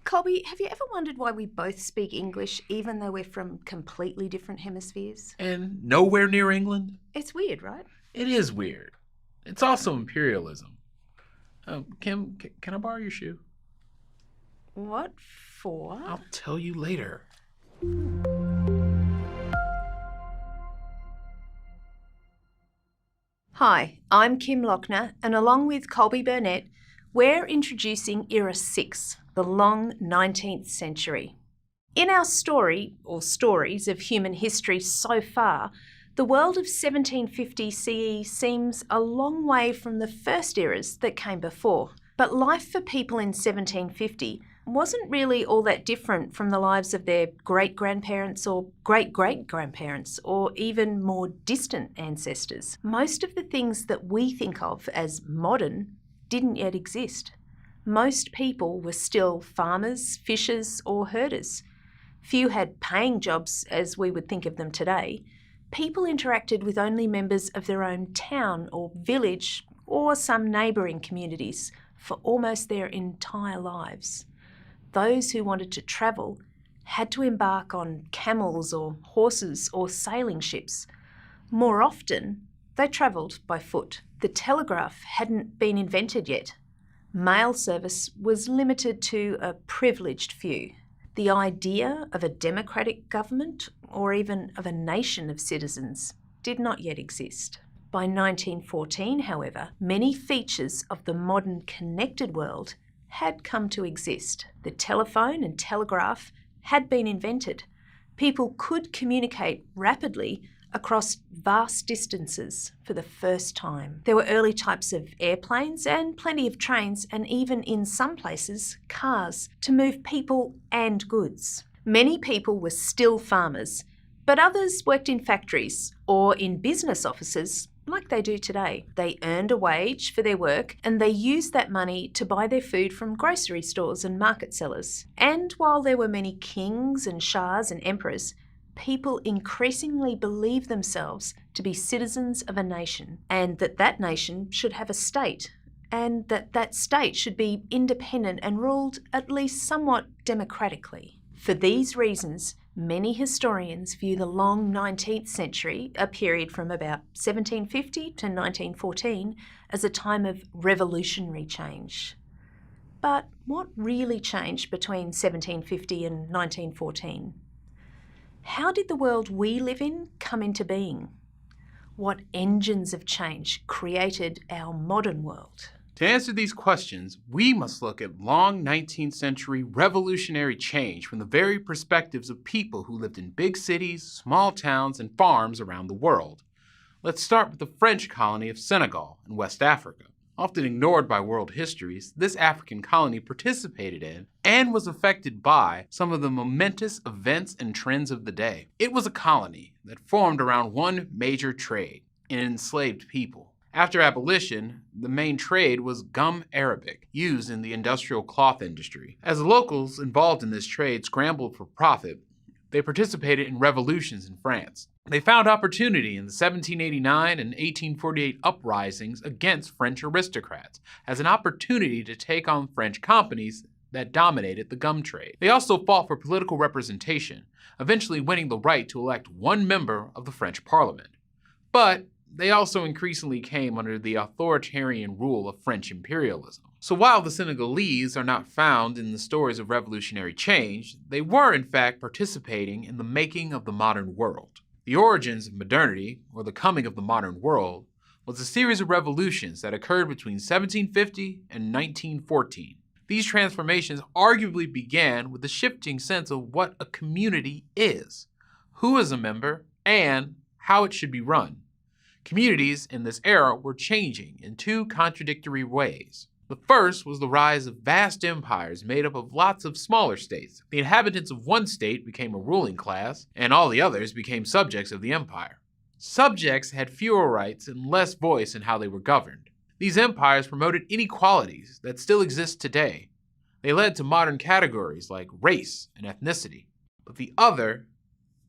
Colby, have you ever wondered why we both speak English even though we're from completely different hemispheres? And nowhere near England? It's weird, right? It is weird. It's also imperialism. Kim, can I borrow your shoe? What for? I'll tell you later. Hi, I'm Kim Lochner, and along with Colby Burnett, we're introducing Era 6, the long 19th century. In our story, or stories, of human history so far, the world of 1750 CE seems a long way from the first eras that came before. But life for people in 1750 wasn't really all that different from the lives of their great-grandparents or great-great-grandparents or even more distant ancestors. Most of the things that we think of as modern didn't yet exist. Most people were still farmers, fishers or herders. Few had paying jobs as we would think of them today. People interacted with only members of their own town or village or some neighbouring communities for almost their entire lives. Those who wanted to travel had to embark on camels or horses or sailing ships. More often, they travelled by foot. The telegraph hadn't been invented yet. Mail service was limited to a privileged few. The idea of a democratic government or even of a nation of citizens did not yet exist. By 1914, however, many features of the modern connected world had come to exist. The telephone and telegraph had been invented. People could communicate rapidly across vast distances for the first time. There were early types of airplanes and plenty of trains, and even in some places, cars to move people and goods. Many people were still farmers, but others worked in factories or in business offices like they do today. They earned a wage for their work and they used that money to buy their food from grocery stores and market sellers. And while there were many kings and shahs and emperors, people increasingly believed themselves to be citizens of a nation, and that nation should have a state, and that state should be independent and ruled at least somewhat democratically. For these reasons, many historians view the long 19th century, a period from about 1750 to 1914, as a time of revolutionary change. But what really changed between 1750 and 1914? How did the world we live in come into being? What engines of change created our modern world? To answer these questions, we must look at long 19th century revolutionary change from the very perspectives of people who lived in big cities, small towns, and farms around the world. Let's start with the French colony of Senegal in West Africa. Often ignored by world histories, this African colony participated in and was affected by some of the momentous events and trends of the day. It was a colony that formed around one major trade, in enslaved people. After abolition, the main trade was gum arabic, used in the industrial cloth industry. As the locals involved in this trade scrambled for profit, they participated in revolutions in France. They found opportunity in the 1789 and 1848 uprisings against French aristocrats as an opportunity to take on French companies that dominated the gum trade. They also fought for political representation, eventually winning the right to elect one member of the French Parliament. But they also increasingly came under the authoritarian rule of French imperialism. So while the Senegalese are not found in the stories of revolutionary change, they were in fact participating in the making of the modern world. The origins of modernity, or the coming of the modern world, was a series of revolutions that occurred between 1750 and 1914. These transformations arguably began with the shifting sense of what a community is, who is a member, and how it should be run. Communities in this era were changing in two contradictory ways. The first was the rise of vast empires made up of lots of smaller states. The inhabitants of one state became a ruling class, and all the others became subjects of the empire. Subjects had fewer rights and less voice in how they were governed. These empires promoted inequalities that still exist today. They led to modern categories like race and ethnicity. But the other,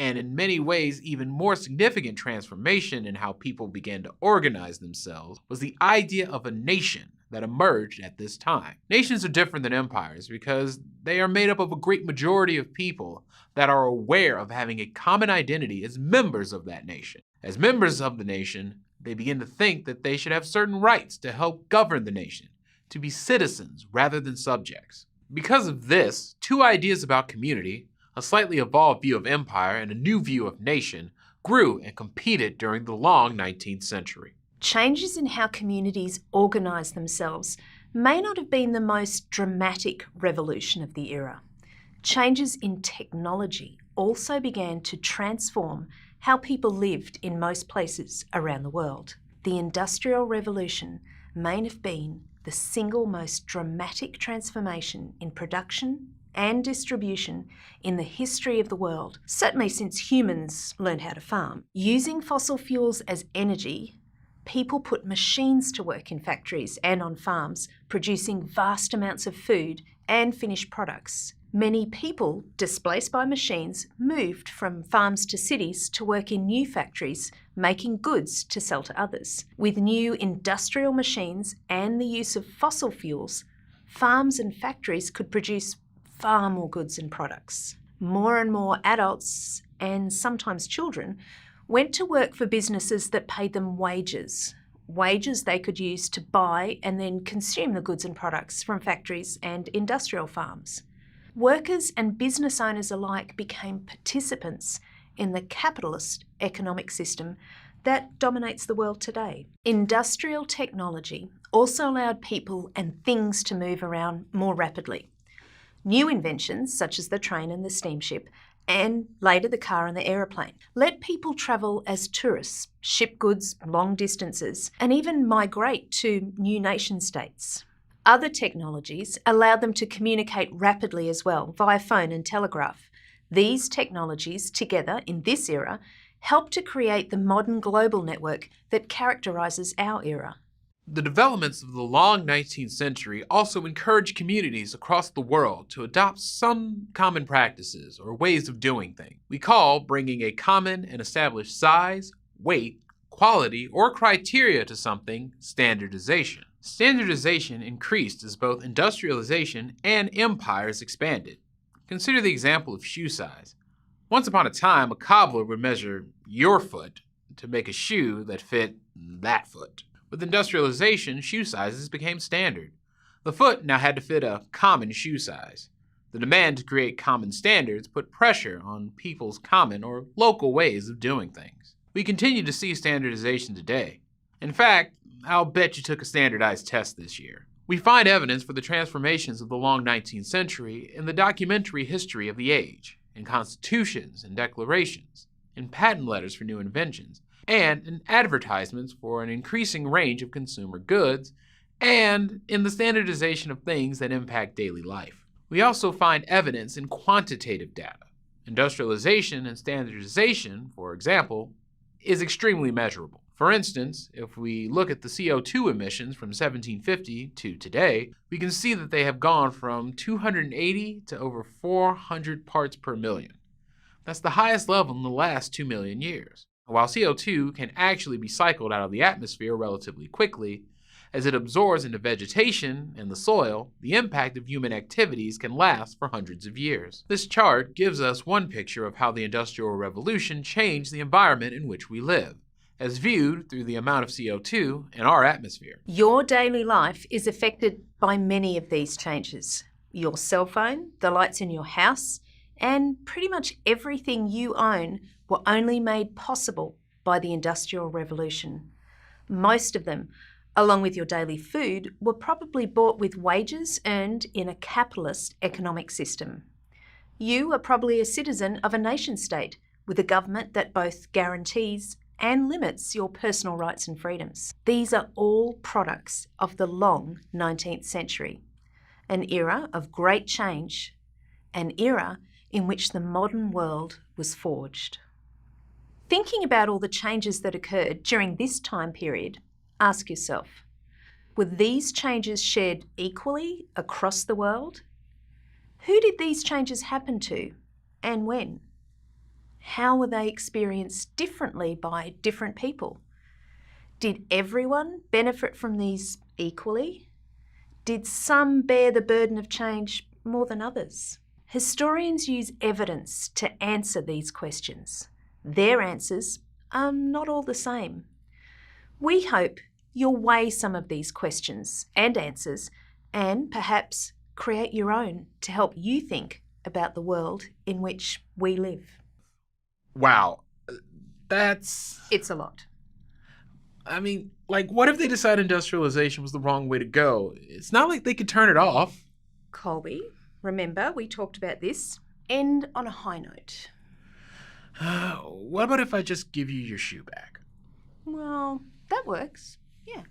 and in many ways even more significant transformation in how people began to organize themselves, was the idea of a nation that emerged at this time. Nations are different than empires because they are made up of a great majority of people that are aware of having a common identity as members of that nation. As members of the nation, they begin to think that they should have certain rights to help govern the nation, to be citizens rather than subjects. Because of this, two ideas about community, a slightly evolved view of empire and a new view of nation, grew and competed during the long 19th century. Changes in how communities organise themselves may not have been the most dramatic revolution of the era. Changes in technology also began to transform how people lived in most places around the world. The Industrial Revolution may have been the single most dramatic transformation in production and distribution in the history of the world, certainly since humans learned how to farm. Using fossil fuels as energy, people put machines to work in factories and on farms, producing vast amounts of food and finished products. Many people, displaced by machines, moved from farms to cities to work in new factories, making goods to sell to others. With new industrial machines and the use of fossil fuels, farms and factories could produce far more goods and products. More and more adults, and sometimes children, went to work for businesses that paid them wages they could use to buy and then consume the goods and products from factories and industrial farms. Workers and business owners alike became participants in the capitalist economic system that dominates the world today. Industrial technology also allowed people and things to move around more rapidly. New inventions, such as the train and the steamship, and later the car and the aeroplane, let people travel as tourists, ship goods long distances, and even migrate to new nation states. Other technologies allowed them to communicate rapidly as well, via phone and telegraph. These technologies, together in this era, helped to create the modern global network that characterises our era. The developments of the long 19th century also encouraged communities across the world to adopt some common practices or ways of doing things. We call bringing a common and established size, weight, quality, or criteria to something standardization. Standardization increased as both industrialization and empires expanded. Consider the example of shoe size. Once upon a time, a cobbler would measure your foot to make a shoe that fit that foot. With industrialization, shoe sizes became standard. The foot now had to fit a common shoe size. The demand to create common standards put pressure on people's common or local ways of doing things. We continue to see standardization today. In fact, I'll bet you took a standardized test this year. We find evidence for the transformations of the long 19th century in the documentary history of the age, in constitutions and declarations, in patent letters for new inventions, and in advertisements for an increasing range of consumer goods, and in the standardization of things that impact daily life. We also find evidence in quantitative data. Industrialization and standardization, for example, is extremely measurable. For instance, if we look at the CO2 emissions from 1750 to today, we can see that they have gone from 280 to over 400 parts per million. That's the highest level in the last 2 million years. While CO2 can actually be cycled out of the atmosphere relatively quickly, as it absorbs into vegetation and the soil, the impact of human activities can last for hundreds of years. This chart gives us one picture of how the Industrial Revolution changed the environment in which we live, as viewed through the amount of CO2 in our atmosphere. Your daily life is affected by many of these changes. Your cell phone, the lights in your house, and pretty much everything you own were only made possible by the Industrial Revolution. Most of them, along with your daily food, were probably bought with wages earned in a capitalist economic system. You are probably a citizen of a nation-state with a government that both guarantees and limits your personal rights and freedoms. These are all products of the long 19th century, an era of great change, an era in which the modern world was forged. Thinking about all the changes that occurred during this time period, ask yourself, were these changes shared equally across the world? Who did these changes happen to, and when? How were they experienced differently by different people? Did everyone benefit from these equally? Did some bear the burden of change more than others? Historians use evidence to answer these questions. Their answers are not all the same. We hope you'll weigh some of these questions and answers and perhaps create your own to help you think about the world in which we live. Wow, that's... It's a lot. I mean, like, what if they decide industrialization was the wrong way to go? It's not like they could turn it off. Colby, remember we talked about this. End on a high note. What about if I just give you your shoe back? Well, that works. Yeah.